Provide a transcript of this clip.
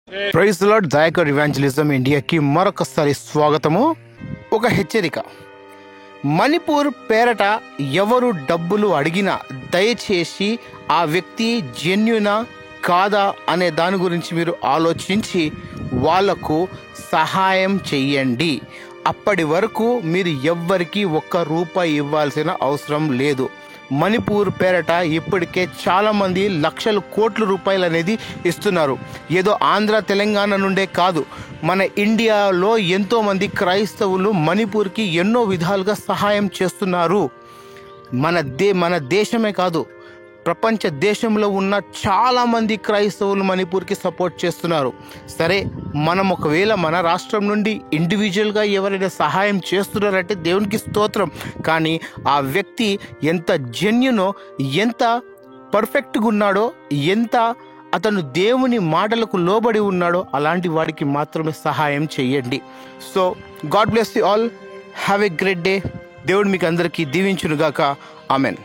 Praise the Lord. Dayakar evangelism ఇండియాకి మరొకసారి స్వాగతము. ఒక హెచ్చరిక. మణిపూర్ పేరట ఎవరు డబ్బులు అడిగినా దయచేసి ఆ వ్యక్తి జెన్యునా కాదా అనే దాని గురించి మీరు ఆలోచించి వాళ్లకు సహాయం చెయ్యండి. అప్పటి వరకు మీరు ఎవ్వరికి ₹1 ఇవ్వాల్సిన అవసరం లేదు. మణిపూర్ పేరట ఇప్పటికే చాలామంది లక్షల కోట్ల రూపాయలు అనేది ఇస్తున్నారు. ఏదో ఆంధ్ర తెలంగాణ నుండే కాదు, మన ఇండియాలో ఎంతోమంది క్రైస్తవులు మణిపూర్కి ఎన్నో విధాలుగా సహాయం చేస్తున్నారు. మన దేశమే కాదు, ప్రపంచ దేశంలో ఉన్న చాలామంది క్రైస్తవులు మణిపూర్కి సపోర్ట్ చేస్తున్నారు. సరే, మనం ఒకవేళ మన రాష్ట్రం నుండి ఇండివిజువల్గా ఎవరైనా సహాయం చేస్తున్నారంటే దేవునికి స్తోత్రం. కానీ ఆ వ్యక్తి ఎంత జెన్యునో, ఎంత పర్ఫెక్ట్గా ఉన్నాడో, ఎంత అతను దేవుని మాటలకు లోబడి ఉన్నాడో అలాంటి వాడికి మాత్రమే సహాయం చేయండి. So God bless you all. Have a great day. దేవుడు మీకు అందరికీ దీవించునుగాక. ఆమెన్.